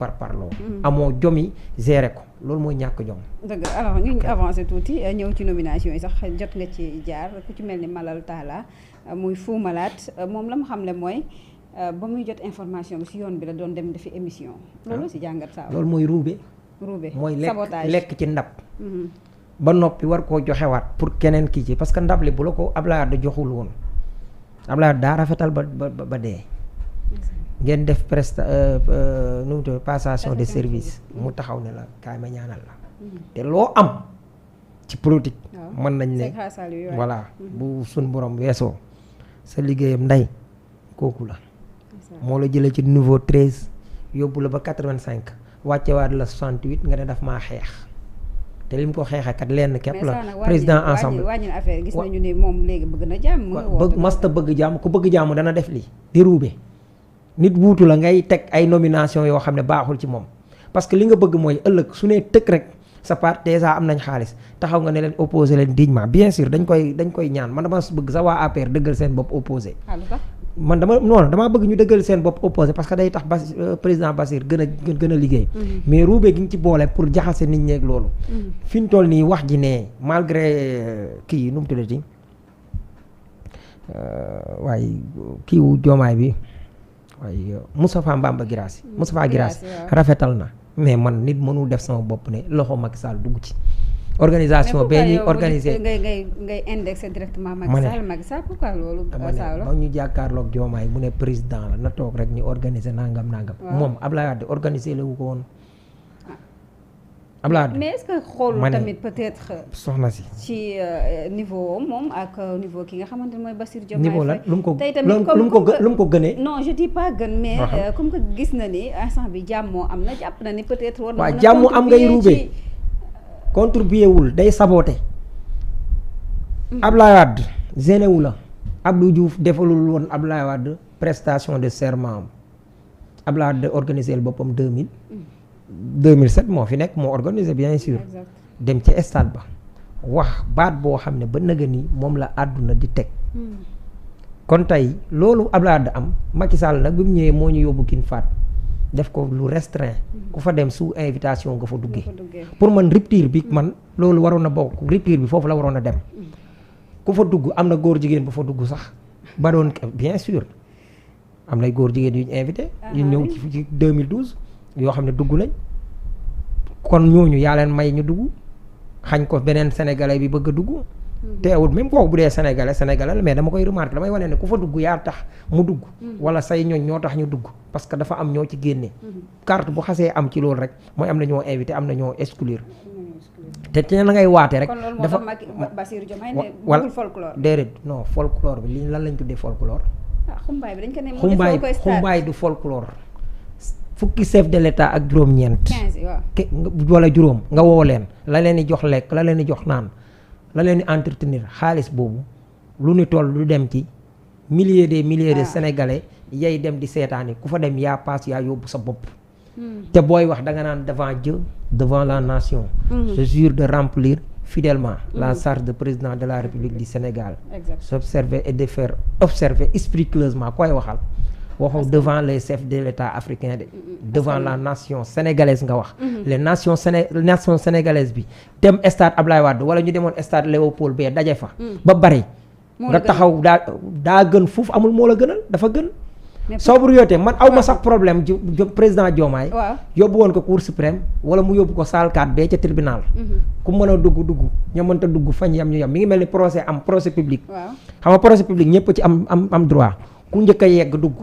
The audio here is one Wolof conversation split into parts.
par parloo. amoo jomi gérer ko loolu mooy ñàkk jom. dëgg alors ñu avancé tuuti ñëw ci nomination yi sax jot nga ci jaar ku ci mel ni Malal Talla muy Fou Malade moom la mu xamle mooy ba muy jot information bi si yoon bi la doon dem defi émission. loolu si jàngat saa loolu mooy ruube mooy lekk ci ndab. ba noppi war koo joxewaat pour keneen kii ci parce que ndab li bu la ko Abdoulaye Wade joxul woon Abdoulaye Wade daa rafetal ba dee. ngeen def nu mu tudd passation de service mu taxaw ne la kaay ma ñaanal la. te loo am ci politique. mën nañ ne voilà bu suñ borom weesoo sa liggéeyam ndey kooku la. moo la jëlee ci niveau 13 yóbbu la ba 85 wàccewaat la 68 nga ne daf maa xeex. te lim ko xeexee kat lenn képp la président ensemble wàññi na affaire gis nañu ne moom léegi bëgg na jàmm. masta bëgg jàmm ku bëgg jàmm dana def lii di ruube. nit wuutu la ngay teg ay nomination yoo xam ne baaxul ci moom parce que li nga bëgg mooy ëllëg su nee tëkk rek sa part déjà am nañ xaalis taxaw nga ne leen opposé leen dignement bien sûr dañ koy ñaan man dama bëgg sa waa APR dëggal seen bopp opposé man damaa bëgg ñu dëggal seen bopp opposé parce que day tax président Bassir gën a liggéey mais ruube gi nga ci boole pour jaxase nit ñeeg loolu fi ñu toll nii wax ji ne malgré kii nu mu tuddati waaye kiiwu Diomaye bi waaye Moustapha Mbamba Guirassy Moustapha Guirassy rafetal na mais man nit mënul def sama bopp ne loxo Macky Sall dugg ci organisation bee ñuy organiser ngay indexé directement Macky Sall pourquoi loolu ba ñu jàkkaarloog Diomaye mu ne président la na toog rek ñu organiser nangam moom Abdoulaye Wade organiser la wu ko woon Abdoulaye Wade mais est-ce que xoolul tamit peut-être soxna si ci niveau moom ak niveau ki nga xamante ne mooy Bassirou Diomaye niveau la lu mu ko tey tamit lu mu ko gënee non je dis pas gën mais comme que gis na ni instant bi jàmmoo am na jàpp na ni peut-être war na waaw jàmmu am ngay ruubee contribuer wul day saboter Abdoulaye Wade génne wu la Abdou Diouf defalul woon Abdoulaye Wade prestation de serment am Abdoulaye Wade organiser boppam 2007 moo fi nekk moo organisé bien sûr dem ci stade ba wax baat boo xam ne ba nëga ni moom la àdduna di teg kon tey loolu Abdoulaye Wade am Macky Sall nag bi mu ñëwee moo ñu yóbbu kin faat def ko lu restreint ku fa dem sous invitation nga fa duggee pour man rupture bi man loolu waroon na bokk rupture bi foofu la waroon a dem ku fa dugg am na góor jigéen bu fa dugg sax ba doon bien sûr am nay góor jigéen yu ñu invité yu ñëw ci 2012 yoo xam ne dugg nañ kon ñooñu yaa leen may ñu dugg xañ ko beneen sénégalais bi bëgg a dugg teewul même kooku bu dee sénégalais la mais dama koy remarqué damay wane ne ku fa dugg yaa tax mu dugg wala say ñooñ ñoo tax ñu dugg parce que dafa am ñoo ci génne carte bu xasee am ci loolu rek mooy am na ñoo invité am na ñoo exclure te te na ngay waate rek dafa Bassirou Diomaye ne bëggul folklore déedéet non folklore bi li lan lañ tuddee folklore xumbaay bi dañ ko ne xumbaay du folklore fukki chef de l'état ak juróom-ñeent 15 waaw wala juróom nga woo leen la leen di jox lekk la leen di jox naan la leen di entretenir xaalis boobu lu ni toll lu dem ci milliers de sénégalais yay dem di seetaani ku fa dem yaa paas yaa yóbbu sa bopp te booy wax da nga naan devant Dieu devant la nation je jure de remplir fidèlement la charge de président de la République du Sénégal s'observer et de faire observer scrupuleusement koy waxal waxu devant les chefs de l'État africain devant la nation sénégalaise nga wax les nation sénégalaise bi dem stade Abdoulaye Wade wala ñu demoon stade Léopold bee daje fa ba bari nga taxaw daa gën foofu amul moo la gënal dafa gën sobriété man aw ma sax problème président Diomaye yóbbu woon ko cour suprême wala mu yóbbu ko salle 4 bee ca tribunal ku mën a dugg ña mënta dugg fañ yam ñu yam mi ngi mel ni procès public xam nga procès public ñëpp ci am droit ku njëkk a yegg dugg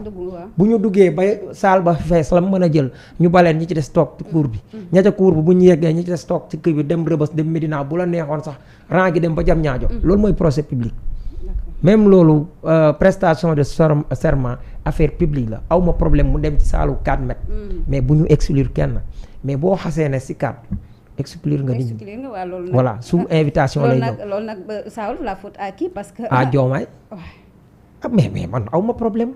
bu ñu duggee ba saal ba fees la mën a jël ñu baleen ñi ci des toog ci cour bi ña ca cour bi bu ñu yeggee ñi ci des toog ci kër bi dem Rebeuss dem Médina bu la neexoon sax rang gi dem ba jam ñaajo loolu mooy procès public même loolu prestation de serment affaire publique la aw ma problème mu dem ci saalu 4 mètres mais bu ñu exclure kenn mais boo xasee ne si 4 exclure nga nit ñi voilà sous invitation lay ñëw loolu nag Saoul la faute à qui parce que à Diomaye mais man aw ma problème.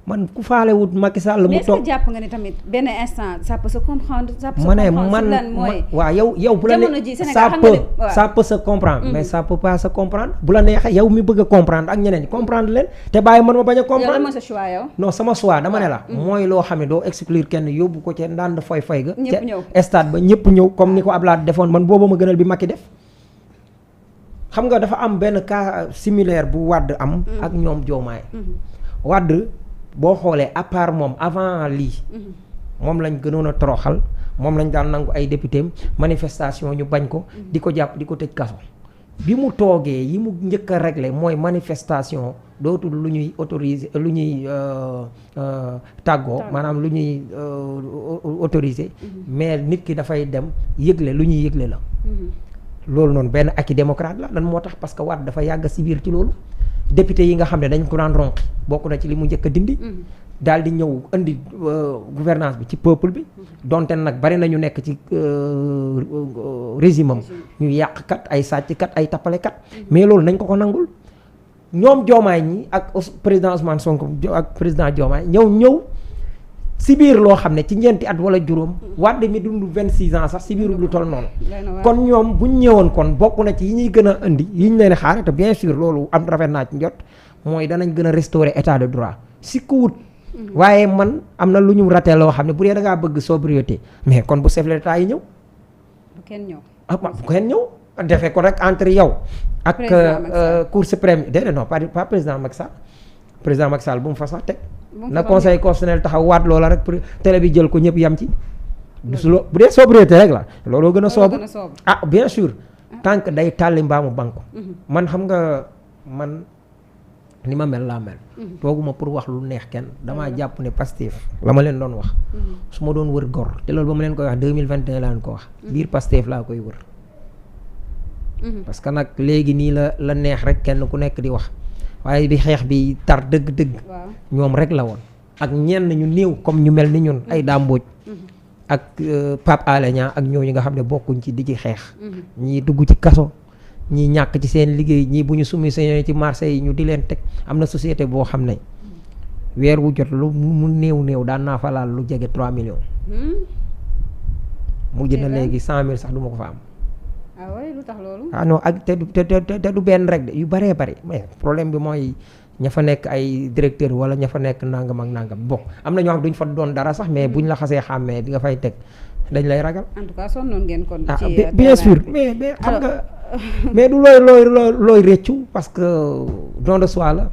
man ku faalewut Macky Sall mu toog mais est-ce que jàpp nga ni tamit benn instant ça peut se comprendre. ça peut se ma ne comprendre lan mooy. waaw yow bu la jamono ji Sénégal xam nga ne ça peut se comprendre. mais ça peut pas se comprendre bu la neexee yow mi bëgg a comprendre ak ñeneen ñi comprendre leen te bàyyi man ma bañ a comprendre. yow mooy sa choix yow. non sama choix dama ne la. mooy loo xam ne doo exclure kenn yóbbu ko ca ndànd fay ga. ñëpp ñëw ca stade ba ñëpp ñëw comme ni ko Ablaye defoon man boobu ma gënal bi Macky def. xam nga dafa am benn cas similaire bu Wade am. ak ñoom Diomaye. Wade boo xoolee à part moom avant lii. moom lañ gënoon a toroxal moom lañ daan nangu ay député manifestation ñu bañ ko. di ko jàpp di ko tëj kaso. bi mu toogee yi mu njëkk a réglé mooy manifestation dootul lu ñuy autoriser lu ñuy tàggoo maanaam lu ñuy autoriser. mais nit ki dafay dem yëgle lu ñuy yëgle la. loolu noonu benn acquis démocrate la lan moo tax parce que Wade dafa yàgg si biir ci loolu. député yi nga xam ne dañ ko daan ronqi bokk na ci li mu njëkk a dindi. daal di ñëw indi gouvernance bi ci peuple bi. donte nag bari na ñu nekk ci régime am ñu yàq kat ay sàcc kat ay tappale kat. mais loolu nañ ko nangul. ñoom Diomaye ñi ak président Ousmane Sonko ak président Diomaye ñëw si biir loo xam ne ci ñeenti at wala juróom. Wade mi dund 26 ans sax si biir lu toll noonu. kon ñoom buñ ñëwoon kon bokk na ci yi ñuy gën a indi yi ñu leen xaar te bien sûr loolu am rafet naa ci njot mooy danañ gën a restaurer état de droit si ku wut. waaye man am na lu ñu raté loo xam ne bu dee da ngaa bëgg sobriété mais kon bu chef de l'État yi ñëw. bu kenn ñëw. bu kenn ñëw defee ko rek entre yow. ak cour suprême déedéet non pas président Macky Sall. président Macky Sall bu mu fa sax teg. na conseil constitutionnel taxaw waat loola rek pour télé bi jël ko ñëpp yam ci. bu dee sobriété rek la looloo gën a sobre. Bien sûr tant que day tàlli mbaamu banque. man xam nga man ni ma mel laa mel. tooguma pour wax lu neex kenn damaa jàpp ne Pastef la ma leen doon wax. su ma doon wër gor te loolu ba ma leen koy wax 2021 laa leen ko wax. biir Pastef laa koy wër. parce que nag léegi nii la neex rek kenn ku nekk di wax. waaye bi xeex bi tar dëgg-dëgg. ñoom rek la woon. ak ñenn ñu néew comme ñu mel ni ñun ay dàmbooj. ak Pape Alé Niang ak ñooñu nga xam ne bokkuñ ci di ci xeex. ñii dugg ci kaso. ñii ñàkk ci seen liggéey ñii bu ñu summi seen ci marché yi ñu di leen teg am na société boo xam ne weer wu jot lu mu néew daan naa fa laal lu jege 3 millions. mujj na léegi 100 000 sax du ma ko fa am. ah oui lu tax loolu. ah non ak te du benn rek de yu bëree bëri mais problème bi mooy ña fa nekk ay directeur wala ña fa nekk nangam ak nangam bon am na ñoo xam duñ fa doon dara sax mais buñ la xasee xàmmee di nga fay teg dañ lay ragal. en tout cas sonnoon ngeen kon. ci bien sûr mais xam nga mais du looy réccu parce que don de soi la.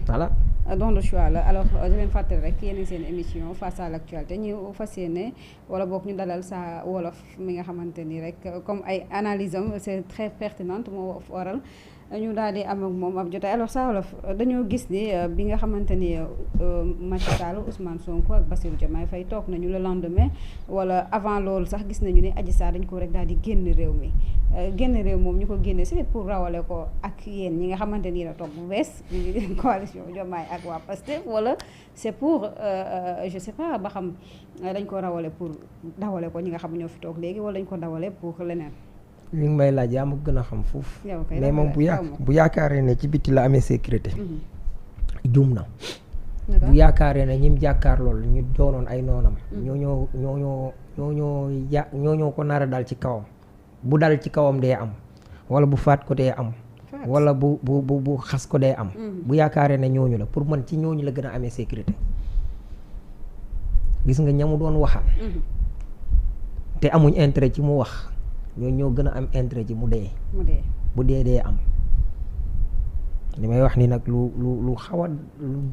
voilà. don de choix la alors di leen fàttali rek yéen seen émission face à l'actualité ñu fas yéene wala boog ñu dalal sa wolof mi nga xamante ni rek comme ay analyse am c'est très pertinente moo waral ñu daal di am ak moom ab jotaay alors sa wolof dañoo gis ni bi nga xamante ni Macky Sall Ousmane Sonko ak Bassirou Diomaye Faye toog nañu le lendemain wala avant loolu sax gis nañu ni Adji Sarr dañ ko rek daal di génn réew mi génn réew moom ñu ko génne c'est pour rawale ko ak yéen ñi nga xamante ni la toog bu bees ñu ngi coalition Diomaye ak waa Pastef wala c'est pour je sais pas ba xam dañ ko rawale pour dawale ko ñi nga xam ñoo fi toog léegi wala dañ ko dawale pour leneen. li nga may laaj yaa ma gën a xam foofu. mais moom bu yaakaaree ne ci bitti la amee sécurité. juum na. bu yaakaaree ne ñim jàkkaar loolu ñu doonoon ay noonam. ñoo ko nar a dal ci kawam. bu dal ci kawam dee am wala bu faat ko dee am. wala bu xas ko dee am. bu yaakaaree ne ñooñu la pour man ci ñooñu la gën a amee sécurité. gis nga ñamu doon waxal. te amuñ intérêt ci mu wax. ñoo gën a am intérêt ci mu dee. bu dee am li may wax ni nag lu xaw a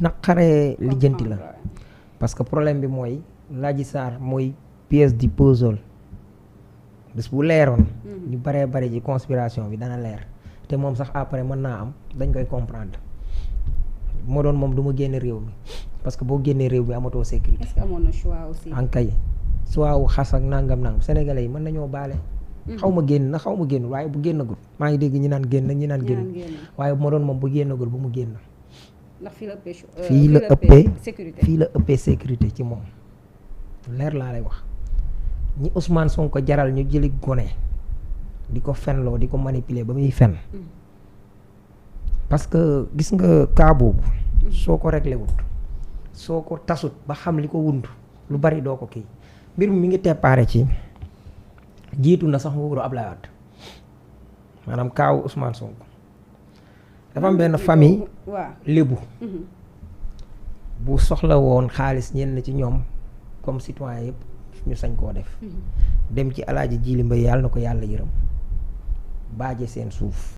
naqaree lijjanti la parce que problème bi mooy Adji Sarr mooy pièce du puzzle bés bu leeroon ñu baree bari ci conspiration bi dana leer te moom sax après mën naa am dañ koy comprendre moo doon moom du ma génne réew mi parce que boo génnee réew mi amatoo sécurité. est-ce que amoon na choix aussi. ankay choix wu xas ak nangam sénégalais yi mën nañoo baale. xaw ma génn waaye bu génnagul maa ngi dégg ñi naan génn waaye bu ma doon moom bu génnagul bu mu génn. ndax fii la ëppee sécurité ci moom leer laa lay wax ñi Ousmane Sonko jaral ñu jëli gone di ko fenloo di ko manipuler ba muy fen parce que gis nga cas boobu soo ko réglé wut soo ko tasut ba xam li ko wund lu bari doo ko kii mbir mi ngi teppaare ci jiitu na sax nguuru Ablaye Wade maanaam kaawu Ousmane Sonko dafa am benn famille lébu bu soxla woon xaalis ñenn ci ñoom comme citoyen yëpp ñu sañ koo def dem ci alaaji Jili Mbay yàlla na ko yàlla yërëm baaje seen suuf